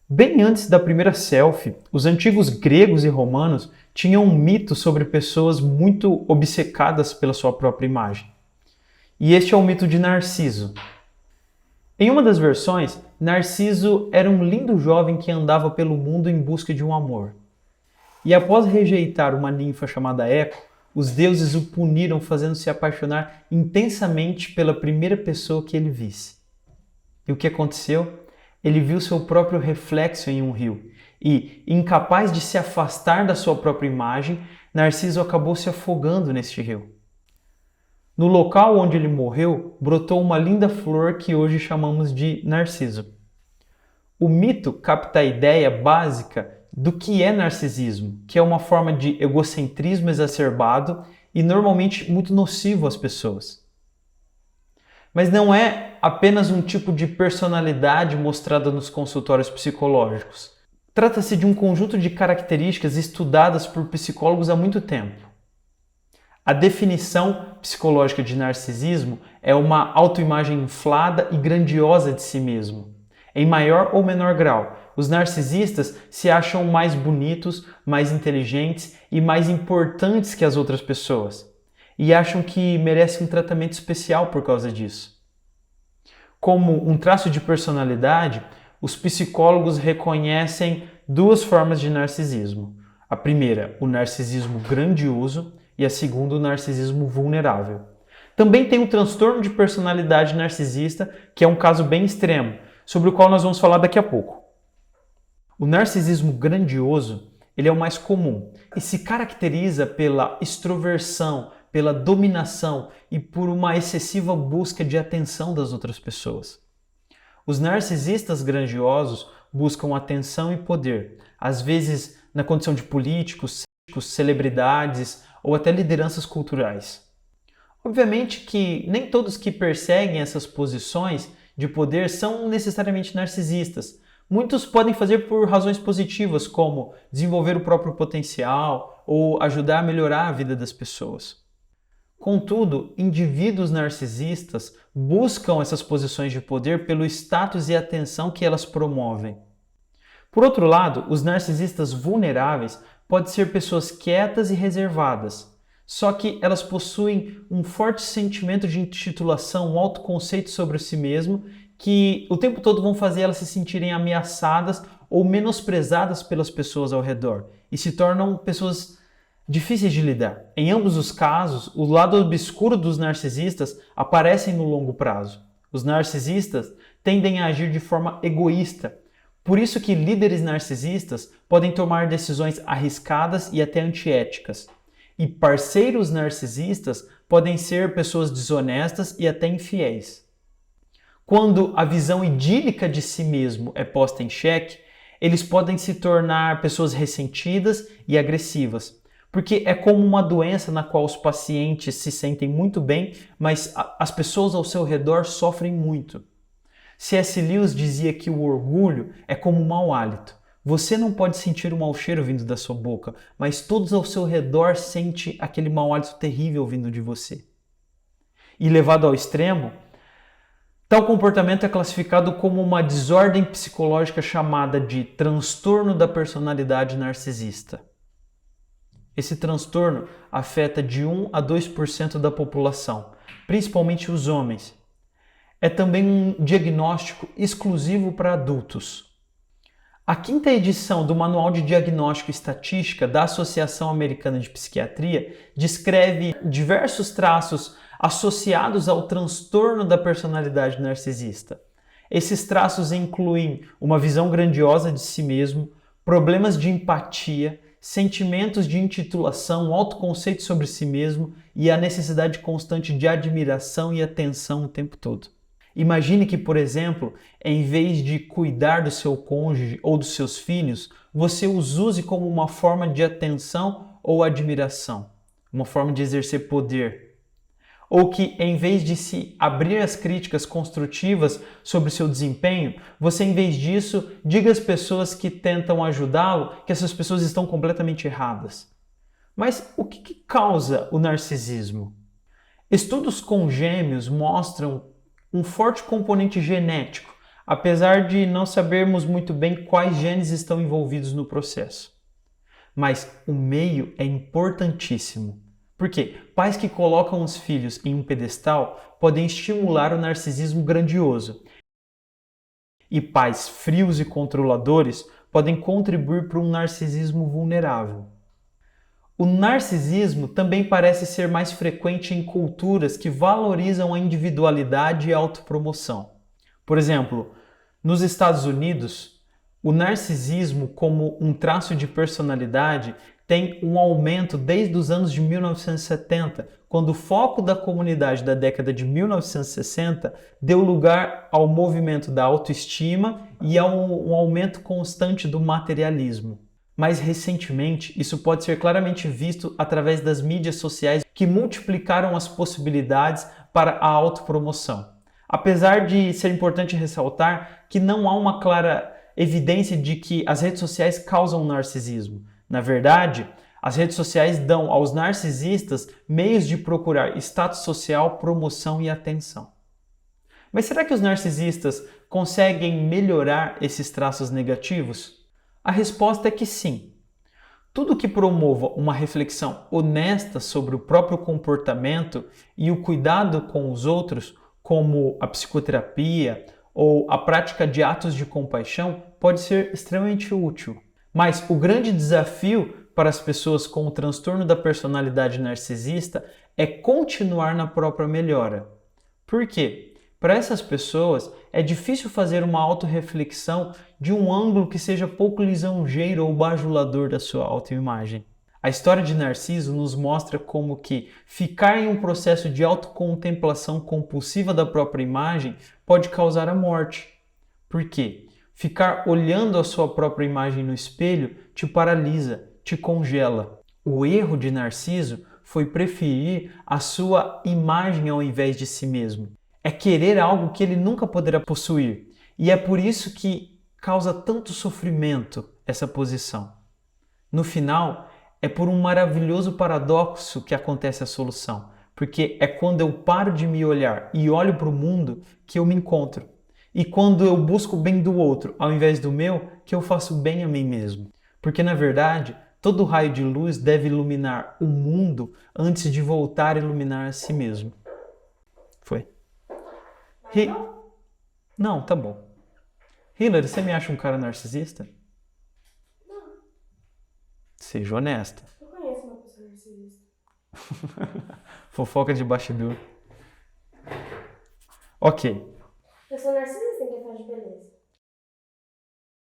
Bem antes da primeira selfie, os antigos gregos e romanos tinham um mito sobre pessoas muito obcecadas pela sua própria imagem. E este é o mito de Narciso. Em uma das versões, Narciso era um lindo jovem que andava pelo mundo em busca de um amor. E após rejeitar uma ninfa chamada Eco, os deuses o puniram fazendo-se apaixonar intensamente pela primeira pessoa que ele visse. E o que aconteceu? Ele viu seu próprio reflexo em um rio e, incapaz de se afastar da sua própria imagem, Narciso acabou se afogando neste rio. No local onde ele morreu, brotou uma linda flor que hoje chamamos de Narciso. O mito capta a ideia básica do que é narcisismo, que é uma forma de egocentrismo exacerbado e normalmente muito nocivo às pessoas. Mas não é apenas um tipo de personalidade mostrada nos consultórios psicológicos. Trata-se de um conjunto de características estudadas por psicólogos há muito tempo. A definição psicológica de narcisismo é uma autoimagem inflada e grandiosa de si mesmo. Em maior ou menor grau, os narcisistas se acham mais bonitos, mais inteligentes e mais importantes que as outras pessoas, e acham que merecem um tratamento especial por causa disso. Como um traço de personalidade, os psicólogos reconhecem duas formas de narcisismo. A primeira, o narcisismo grandioso, e a segunda, o narcisismo vulnerável. Também tem o transtorno de personalidade narcisista, que é um caso bem extremo, sobre o qual nós vamos falar daqui a pouco. O narcisismo grandioso, ele é o mais comum e se caracteriza pela extroversão, pela dominação e por uma excessiva busca de atenção das outras pessoas. Os narcisistas grandiosos buscam atenção e poder, às vezes na condição de políticos, celebridades ou até lideranças culturais. Obviamente que nem todos que perseguem essas posições de poder são necessariamente narcisistas. Muitos podem fazer por razões positivas, como desenvolver o próprio potencial ou ajudar a melhorar a vida das pessoas. Contudo, indivíduos narcisistas buscam essas posições de poder pelo status e atenção que elas promovem. Por outro lado, os narcisistas vulneráveis podem ser pessoas quietas e reservadas, só que elas possuem um forte sentimento de intitulação, um autoconceito sobre si mesmo, que o tempo todo vão fazer elas se sentirem ameaçadas ou menosprezadas pelas pessoas ao redor e se tornam pessoas difíceis de lidar. Em ambos os casos, o lado obscuro dos narcisistas aparecem no longo prazo. Os narcisistas tendem a agir de forma egoísta. Por isso que líderes narcisistas podem tomar decisões arriscadas e até antiéticas. E parceiros narcisistas podem ser pessoas desonestas e até infiéis. Quando a visão idílica de si mesmo é posta em xeque, eles podem se tornar pessoas ressentidas e agressivas, porque é como uma doença na qual os pacientes se sentem muito bem, mas as pessoas ao seu redor sofrem muito. C.S. Lewis dizia que o orgulho é como um mau hálito. Você não pode sentir um mau cheiro vindo da sua boca, mas todos ao seu redor sentem aquele mau hálito terrível vindo de você. E levado ao extremo, tal comportamento é classificado como uma desordem psicológica chamada de transtorno da personalidade narcisista. Esse transtorno afeta de 1 a 2% da população, principalmente os homens. É também um diagnóstico exclusivo para adultos. A quinta edição do Manual de Diagnóstico e Estatística da Associação Americana de Psiquiatria descreve diversos traços associados ao transtorno da personalidade narcisista. Esses traços incluem uma visão grandiosa de si mesmo, problemas de empatia, sentimentos de intitulação, autoconceito sobre si mesmo e a necessidade constante de admiração e atenção o tempo todo. Imagine que, por exemplo, em vez de cuidar do seu cônjuge ou dos seus filhos, você os use como uma forma de atenção ou admiração, uma forma de exercer poder. Ou que, em vez de se abrir às críticas construtivas sobre o seu desempenho, você, em vez disso, diga às pessoas que tentam ajudá-lo que essas pessoas estão completamente erradas. Mas o que causa o narcisismo? Estudos com gêmeos mostram um forte componente genético, apesar de não sabermos muito bem quais genes estão envolvidos no processo. Mas o meio é importantíssimo. Por quê? Pais que colocam os filhos em um pedestal podem estimular o narcisismo grandioso. E pais frios e controladores podem contribuir para um narcisismo vulnerável. O narcisismo também parece ser mais frequente em culturas que valorizam a individualidade e a autopromoção. Por exemplo, nos Estados Unidos, o narcisismo como um traço de personalidade tem um aumento desde os anos de 1970, quando o foco da comunidade da década de 1960 deu lugar ao movimento da autoestima e a um aumento constante do materialismo. Mais recentemente, isso pode ser claramente visto através das mídias sociais que multiplicaram as possibilidades para a autopromoção. Apesar de ser importante ressaltar que não há uma clara evidência de que as redes sociais causam narcisismo. Na verdade, as redes sociais dão aos narcisistas meios de procurar status social, promoção e atenção. Mas será que os narcisistas conseguem melhorar esses traços negativos? A resposta é que sim. Tudo que promova uma reflexão honesta sobre o próprio comportamento e o cuidado com os outros, como a psicoterapia ou a prática de atos de compaixão, pode ser extremamente útil. Mas o grande desafio para as pessoas com o transtorno da personalidade narcisista é continuar na própria melhora. Por quê? Para essas pessoas, é difícil fazer uma autorreflexão de um ângulo que seja pouco lisonjeiro ou bajulador da sua autoimagem. A história de Narciso nos mostra como que ficar em um processo de autocontemplação compulsiva da própria imagem pode causar a morte. Por quê? Ficar olhando a sua própria imagem no espelho te paralisa, te congela. O erro de Narciso foi preferir a sua imagem ao invés de si mesmo. É querer algo que ele nunca poderá possuir. E é por isso que causa tanto sofrimento essa posição. No final, é por um maravilhoso paradoxo que acontece a solução. Porque é quando eu paro de me olhar e olho para o mundo que eu me encontro. E quando eu busco o bem do outro ao invés do meu, que eu faço bem a mim mesmo. Porque na verdade, todo raio de luz deve iluminar o mundo antes de voltar a iluminar a si mesmo. Foi. Não, tá bom. Hillary, você me acha um cara narcisista? Não, Seja honesta. eu conheço uma pessoa narcisista. Fofoca de bastidor. Ok. Eu sou narcisista em questão de beleza.